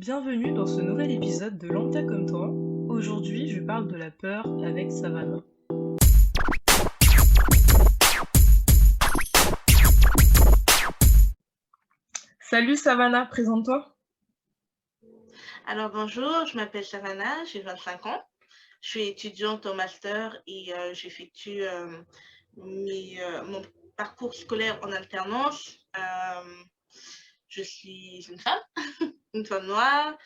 Bienvenue dans ce nouvel épisode de Lambda comme toi. Aujourd'hui, je parle de la peur avec Savannah. Salut Savannah, présente-toi. Alors bonjour, je m'appelle Savannah, j'ai 25 ans. Je suis étudiante en master et j'effectue mon parcours scolaire en alternance. Je suis une femme noire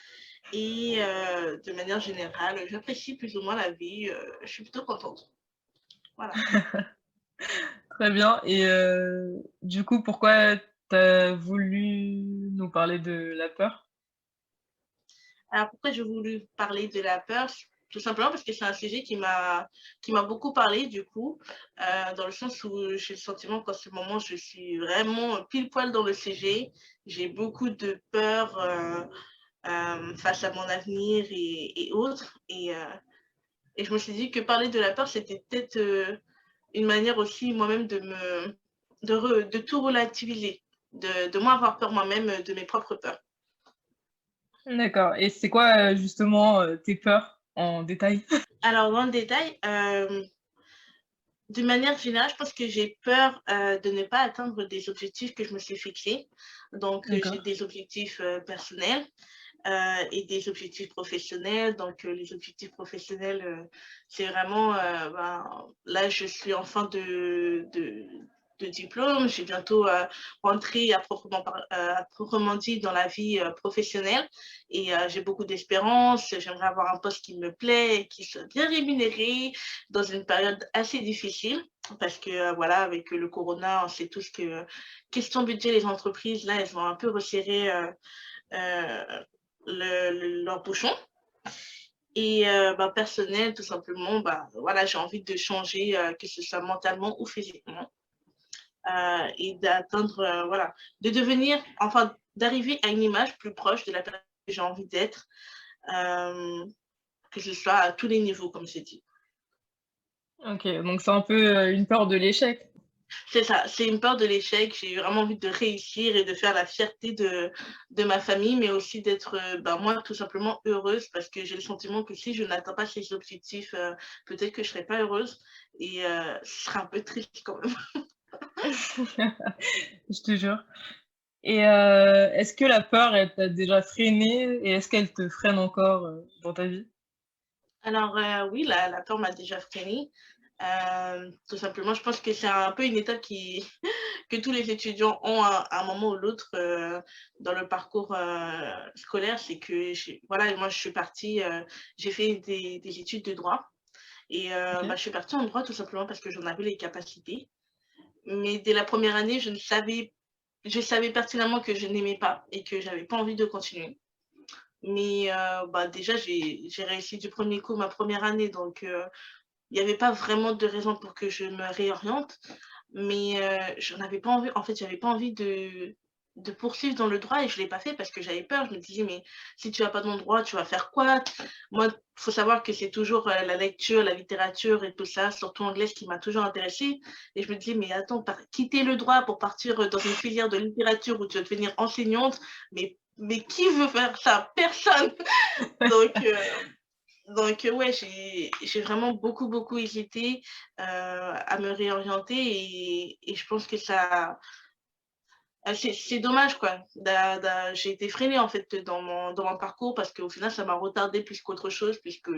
et de manière générale, j'apprécie plus ou moins la vie. Je suis plutôt contente. Voilà. Très bien. Et du coup, pourquoi t'as voulu nous parler de la peur? Alors pourquoi j'ai voulu parler de la peur? Tout simplement parce que c'est un sujet qui m'a beaucoup parlé du coup, dans le sens où j'ai le sentiment qu'en ce moment je suis vraiment pile poil dans le sujet. J'ai beaucoup de peur face à mon avenir et autres. Et je me suis dit que parler de la peur, c'était peut-être une manière aussi moi-même de tout relativiser, de moins avoir peur moi-même de mes propres peurs. D'accord. Et c'est quoi justement tes peurs en détail? Alors, dans le détail, d'une manière générale, je pense que j'ai peur de ne pas atteindre des objectifs que je me suis fixés. Donc, j'ai D'accord. des objectifs personnels et des objectifs professionnels. Donc, les objectifs professionnels, c'est vraiment, là, je suis en fin de diplôme. J'ai bientôt rentré à proprement dit dans la vie professionnelle et j'ai beaucoup d'espérance. J'aimerais avoir un poste qui me plaît, qui soit bien rémunéré dans une période assez difficile parce que voilà, avec le corona, on sait tous que question budget, les entreprises, là, elles vont un peu resserrer euh, leur bouchon. Et personnel, tout simplement, voilà, j'ai envie de changer, que ce soit mentalement ou physiquement, et d'atteindre, voilà, de devenir, enfin, d'arriver à une image plus proche de la personne que j'ai envie d'être, euh, que ce soit à tous les niveaux, comme j'ai dit. Ok, donc c'est un peu une peur de l'échec. C'est ça, c'est une peur de l'échec. J'ai vraiment envie de réussir et de faire la fierté de ma famille, mais aussi d'être, moi, tout simplement heureuse parce que j'ai le sentiment que si je n'atteins pas ces objectifs, peut-être que je ne serai pas heureuse et ce serait un peu triste quand même. Je te jure. Et est-ce que la peur, elle t'a déjà freiné et est-ce qu'elle te freine encore dans ta vie? Alors, oui, la peur m'a déjà freinée. Tout simplement, je pense que c'est un peu une étape que tous les étudiants ont à un moment ou l'autre dans le parcours scolaire. C'est que, voilà, moi, je suis partie, j'ai fait des études de droit. Et Ok. je suis partie en droit tout simplement parce que j'en avais les capacités. Mais dès la première année, je savais pertinemment que je n'aimais pas et que j'avais pas envie de continuer. Mais déjà, j'ai réussi du premier coup ma première année, donc il n'y avait pas vraiment de raison pour que je me réoriente. Mais j'en avais pas envie. En fait, j'avais pas envie de poursuivre dans le droit et je l'ai pas fait parce que j'avais peur. Je me disais, mais si tu vas pas dans le droit, tu vas faire quoi? Moi, il faut savoir que c'est toujours la lecture, la littérature et tout ça, surtout anglais, qui m'a toujours intéressée. Et je me disais, mais attends, quitter le droit pour partir dans une filière de littérature où tu vas devenir enseignante, mais qui veut faire ça? Personne. Donc, ouais, j'ai vraiment beaucoup, beaucoup hésité à me réorienter et je pense que ça, c'est dommage quoi. J'ai été freinée en fait dans mon parcours parce qu'au final, ça m'a retardé plus qu'autre chose puisque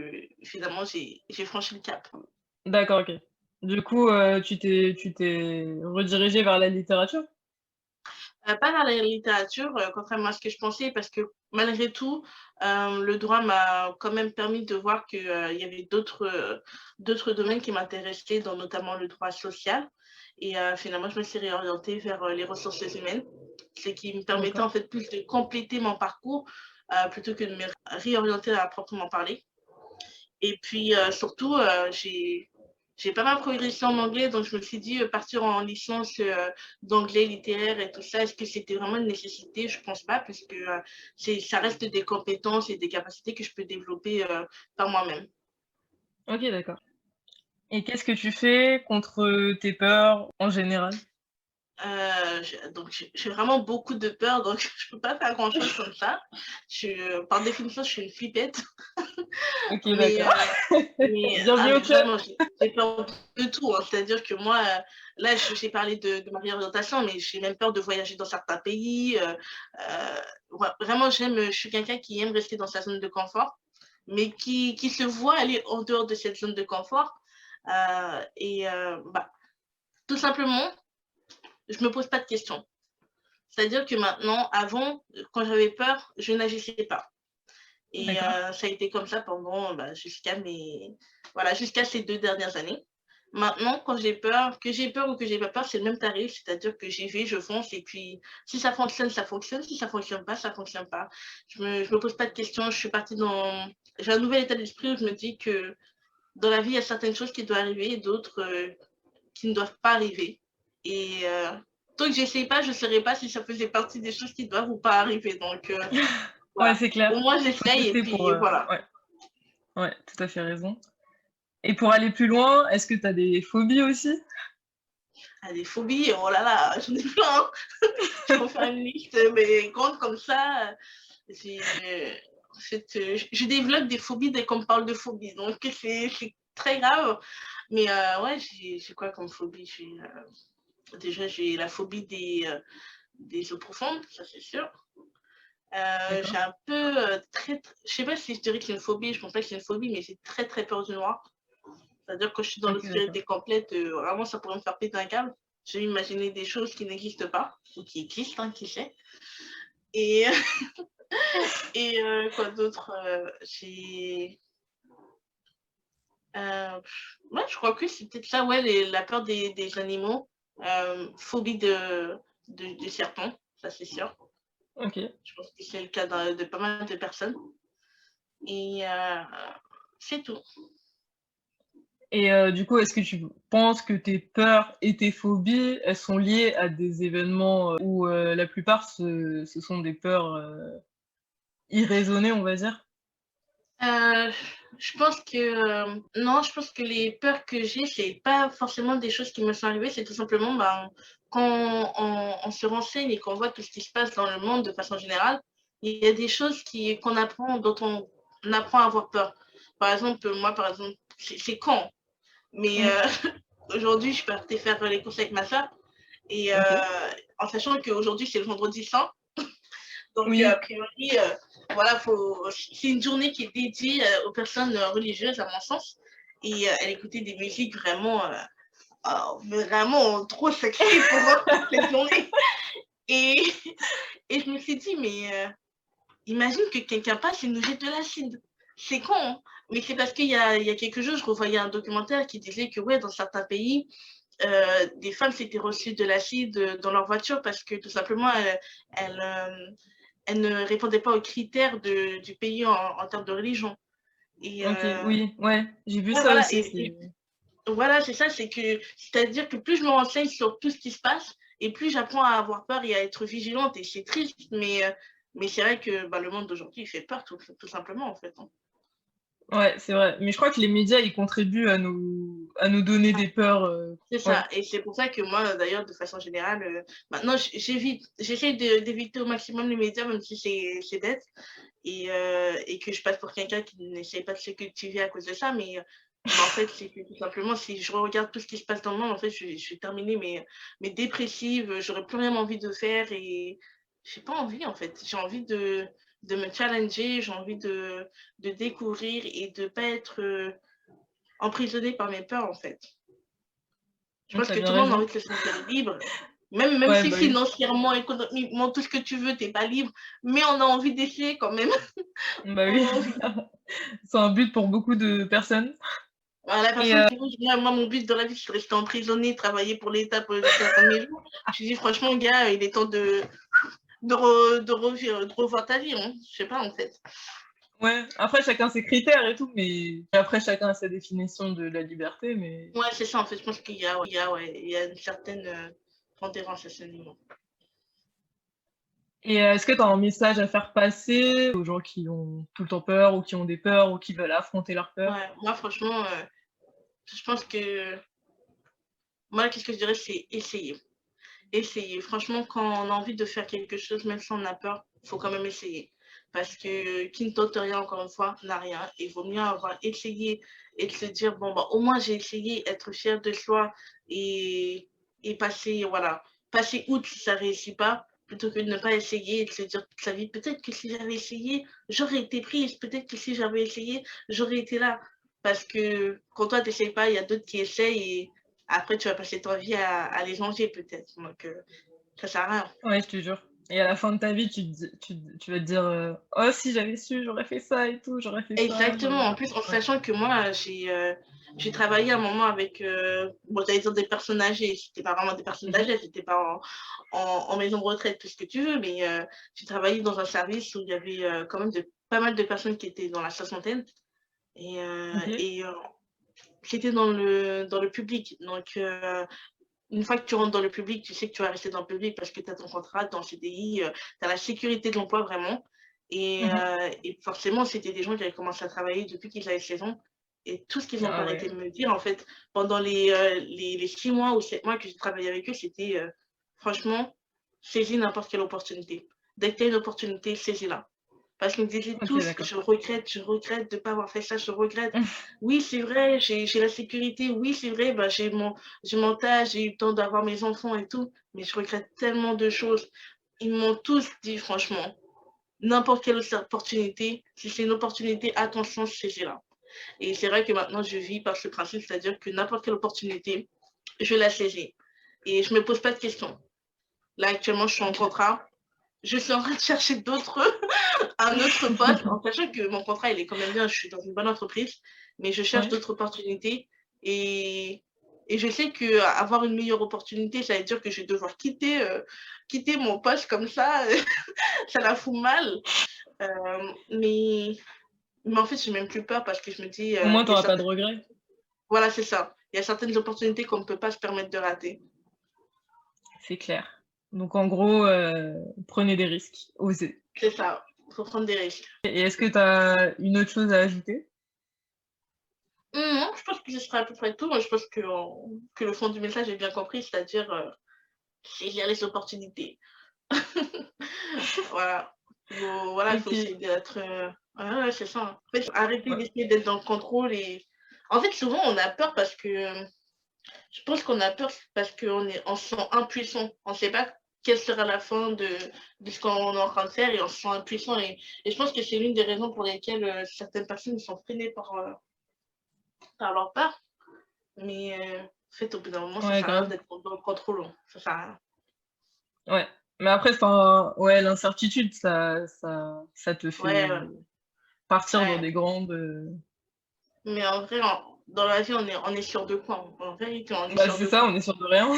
finalement, j'ai franchi le cap. D'accord, OK. Du coup, tu t'es redirigée vers la littérature? Pas dans la littérature, contrairement à ce que je pensais, parce que malgré tout, le droit m'a quand même permis de voir qu'il y avait d'autres domaines qui m'intéressaient, dont notamment le droit social. Et finalement, je me suis réorientée vers les ressources humaines, ce qui me permettait D'accord. en fait plus de compléter mon parcours plutôt que de me réorienter à proprement parler. Et puis surtout, j'ai pas mal progressé en anglais, donc je me suis dit partir en licence d'anglais littéraire et tout ça, est-ce que c'était vraiment une nécessité? Je pense pas, puisque ça reste des compétences et des capacités que je peux développer par moi-même. OK, d'accord. Et qu'est-ce que tu fais contre tes peurs en général? J'ai vraiment beaucoup de peur, donc je peux pas faire grand-chose comme ça. Par définition, je suis une flippette. OK, Mais, d'accord. ah Bienvenue au mais club. vraiment, j'ai peur de tout, hein. C'est-à-dire que moi, là, j'ai parlé de ma réorientation, mais j'ai même peur de voyager dans certains pays. Vraiment, je suis quelqu'un qui aime rester dans sa zone de confort, mais qui se voit aller en dehors de cette zone de confort. Bah, tout simplement, je me pose pas de questions. C'est-à-dire que maintenant, avant, quand j'avais peur, je n'agissais pas. Et D'accord. ça a été comme ça pendant voilà, jusqu'à ces 2 dernières années. Maintenant, quand j'ai peur, que j'ai peur ou que j'ai pas peur, c'est le même tarif, c'est-à-dire que j'y vais, je fonce et puis si ça fonctionne, ça fonctionne, si ça fonctionne pas, ça fonctionne pas. Je me pose pas de questions, je suis partie dans j'ai un nouvel état d'esprit où je me dis que dans la vie, il y a certaines choses qui doivent arriver et d'autres, qui ne doivent pas arriver et tant que j'essaye pas, je saurais pas si ça faisait partie des choses qui doivent ou pas arriver donc Ouais, voilà. c'est Au clair. moins Faut j'essaye et tester pour, puis voilà. ouais, ouais, tout à fait raison. Et pour aller plus loin, est-ce que tu as des phobies aussi? Ah, des phobies, oh là là, j'en ai plein, hein. Je peux faire une liste, mais grande comme ça. J'ai, en fait, je développe des phobies dès qu'on me parle de phobie, donc c'est très grave. Mais ouais, j'ai quoi comme phobie? Déjà, j'ai la phobie des eaux profondes, ça c'est sûr. J'ai D'accord. un peu, je sais pas si je dirais que c'est une phobie, je pense pas que c'est une phobie, mais j'ai très très peur du noir. C'est-à-dire que je suis dans OK, d'accord. l'obscurité complète, vraiment ça pourrait me faire péter un câble. J'ai imaginé des choses qui n'existent pas, ou qui existent, hein, qui sait. Et, quoi d'autre ouais, je crois que c'est peut-être ça, ouais, la peur des animaux, phobie de serpents, ça c'est sûr. OK. Je pense que c'est le cas de pas mal de personnes. Et c'est tout. Et du coup, est-ce que tu penses que tes peurs et tes phobies, elles sont liées à des événements, où, la plupart ce sont des peurs, irraisonnées, on va dire? Heu, je pense que, non, je pense que les peurs que j'ai, c'est pas forcément des choses qui me sont arrivées, c'est tout simplement, ben, quand on se renseigne et qu'on voit tout ce qui se passe dans le monde de façon générale, il y a des choses qu'on apprend dont on apprend à avoir peur. Par exemple, moi, par exemple, c'est con, mais Mmh. aujourd'hui, je partais faire les courses avec ma sœur et OK. en sachant qu'aujourd'hui, c'est le vendredi saint. Donc, a Oui. priori, voilà, c'est une journée qui est dédiée aux personnes religieuses, à mon sens. Et elle écoutait des musiques vraiment trop sexy pour cette journée. Et, et je me suis dit, mais imagine que quelqu'un passe et nous jette de l'acide. C'est con, hein. Mais c'est parce qu'il y a quelques jours, je revoyais un documentaire qui disait que, ouais, dans certains pays, des femmes s'étaient reçues de l'acide dans leur voiture parce que tout simplement, elles, elle ne répondait pas aux critères du pays en termes de religion. Et OK, oui, ouais, j'ai vu ouais, ça voilà, aussi, c'est voilà, c'est ça, c'est-à-dire que plus je me renseigne sur tout ce qui se passe, et plus j'apprends à avoir peur et à être vigilante, et c'est triste, mais c'est vrai que bah, le monde d'aujourd'hui, il fait peur, tout simplement, en fait, hein. ouais, c'est vrai. Mais je crois que les médias, ils contribuent à nous donner Ouais, des peurs, c'est ouais. ça, et c'est pour ça que moi, d'ailleurs, de façon générale, maintenant, j'essaie d'éviter au maximum les médias, même si c'est bête, et que je passe pour quelqu'un qui n'essaie pas de se cultiver à cause de ça, mais en fait, c'est que tout simplement, si je regarde tout ce qui se passe dans le monde, en fait, je vais terminer mes dépressives, j'aurais plus rien envie de faire et j'ai pas envie, en fait. J'ai envie de me challenger, j'ai envie de découvrir et de pas être emprisonnée par mes peurs, en fait. Je Mmh, pense tu as que bien tout le monde a raison. envie de se sentir libre. Même Ouais, si bah, oui. financièrement, économiquement, tout ce que tu veux, t'es pas libre, mais on a envie d'essayer quand même. Bah, On oui. a envie. C'est un but pour beaucoup de personnes Alors, la et personne qui dit, moi, mon but dans la vie, c'est de rester emprisonné, travailler pour l'État jusqu'à la fin de mes jours. Je dis, franchement, gars, il est temps de revoir ta vie, hein. Je sais pas, en fait. ouais, après chacun ses critères et tout, mais après chacun a sa définition de la liberté, mais Ouais, c'est ça, en fait. Je pense ouais, il y a une certaine tolérance à ce niveau. et est-ce que tu as un message à faire passer aux gens qui ont tout le temps peur ou qui ont des peurs ou qui veulent affronter leurs peurs? Ouais, moi, franchement, je pense que, moi, qu'est-ce que je dirais, c'est essayer. essayer. Franchement, quand on a envie de faire quelque chose, même si on a peur, il faut quand même essayer. Parce que qui ne tente rien, encore une fois, n'a rien. Il vaut mieux avoir essayé et de se dire, bon, bah, au moins j'ai essayé, être fier de soi et, et passer, voilà, passer outre si ça ne réussit pas, plutôt que de ne pas essayer et de se dire toute sa vie, peut-être que si j'avais essayé, j'aurais été prise, peut-être que si j'avais essayé, j'aurais été là. Parce que quand toi, tu n'essayes pas, il y a d'autres qui essayent et après, tu vas passer ta vie à les manger peut-être. Donc, ça sert à rien. Ouais, je te jure. Et à la fin de ta vie, tu vas te dire, «Oh si j'avais su, j'aurais fait ça et tout, j'aurais fait ça, Exactement. j'aurais» En plus, en ouais. sachant que moi, j'ai travaillé un moment avec, bon, j'allais dire des personnes âgées. C'était pas vraiment des personnes Mmh. âgées, c'était pas en maison de retraite, tout ce que tu veux, mais j'ai travaillé dans un service où il y avait quand même pas mal de personnes qui étaient dans la soixantaine et, OK. c'était dans le public. Donc, une fois que tu rentres dans le public, tu sais que tu vas rester dans le public parce que tu as ton contrat, tu es en CDI, tu as la sécurité de l'emploi vraiment. Mmh. Et forcément, c'était des gens qui avaient commencé à travailler depuis qu'ils avaient 16 ans. Et tout ce qu'ils n'ont pas Ah arrêté ouais. de me dire, en fait, pendant les 6 mois ou 7 mois que j'ai travaillé avec eux, c'était franchement, saisis n'importe quelle opportunité. Dès que tu as une opportunité, saisis-la. Parce qu'ils me disaient OK, tous, d'accord. je regrette de ne pas avoir fait ça, je regrette. Oui, c'est vrai, j'ai la sécurité, oui, c'est vrai, bah, j'ai mon tâche, j'ai eu le temps d'avoir mes enfants et tout, mais je regrette tellement de choses. Ils m'ont tous dit, franchement, n'importe quelle autre opportunité, si c'est une opportunité, attention, saisis-la. Et c'est vrai que maintenant, je vis par ce principe, c'est-à-dire que n'importe quelle opportunité, je la saisis. Et je ne me pose pas de questions. Là, actuellement, je suis en OK. contrat. Je suis en train de chercher un autre poste, en sachant que mon contrat, il est quand même bien, je suis dans une bonne entreprise, mais je cherche Ouais. d'autres opportunités et, et je sais qu'avoir une meilleure opportunité, ça veut dire que je vais devoir quitter mon poste comme ça, ça la fout mal. Mais, mais en fait, j'ai même plus peur parce que je me dis, Au moins, il y a t'auras pas de certaines... regrets. Voilà, c'est ça. Il y a certaines opportunités qu'on ne peut pas se permettre de rater. C'est clair. Donc en gros, prenez des risques, osez. C'est ça. Il faut prendre des risques. Et est-ce que tu as une autre chose à ajouter? Non, je pense que ce sera à peu près tout. Moi, je pense que le fond du message est bien compris, c'est-à-dire saisir les opportunités. Voilà. Voilà, il faut OK. essayer d'être. Ouais, ouais, c'est ça. En fait, arrêter d'essayer d'être dans le contrôle. Et en fait, souvent, on a peur parce que. Je pense qu'on a peur parce on se sent impuissant. On ne sait pas quelle sera la fin de ce qu'on est en train de faire et on se sent impuissant. Et je pense que c'est l'une des raisons pour lesquelles certaines personnes sont freinées par leur peur. Mais en fait, au bout d'un moment, ça Ouais, sert à rien grave. d'être dans le contrôle, hein. Ça sert à rien. Ouais. Mais après, enfin, ouais, l'incertitude, ça te Ouais, fait partir dans ouais. des grandes, Mais en vrai, dans la vie, on est sûr de quoi? En vérité, on est bah, sûr c'est de ça, quoi? on est sûr de rien.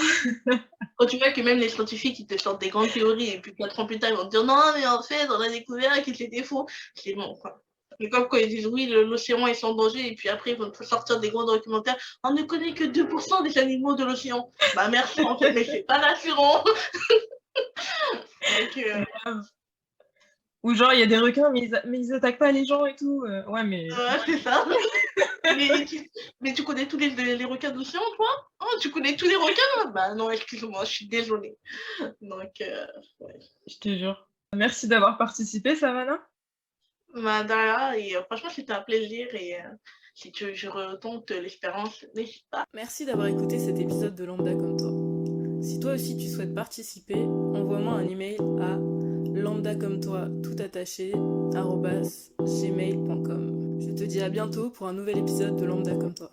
Quand tu vois que même les scientifiques, ils te sortent des grandes théories et puis 4 ans plus tard, ils vont te dire non, mais en fait, on a découvert que c'était faux. C'est bon, quoi. Mais comme quand ils disent oui, l'océan est sans danger, et puis après, ils vont te sortir des gros documentaires. On ne connaît que 2% des animaux de l'océan. Bah merci, en fait, mais c'est pas rassurant. Donc, Grave. Ou genre, il y a des requins, mais ils attaquent pas les gens et tout, ouais, mais c'est ça. Mais mais tu connais tous les requins d'océan, toi? Oh, tu connais tous les requins? Bah non, excuse-moi, je suis désolée. Donc, ouais. je te jure. Merci d'avoir participé, Savannah. Bah, de rien, et franchement, c'était un plaisir. Et si tu veux, je retente l'espérance, n'hésite pas. Merci d'avoir écouté cet épisode de Lambda comme toi. Si toi aussi tu souhaites participer, envoie-moi un email à lambdacommetoi toutattaché @gmail.com. Je te dis à bientôt pour un nouvel épisode de Lambda comme toi.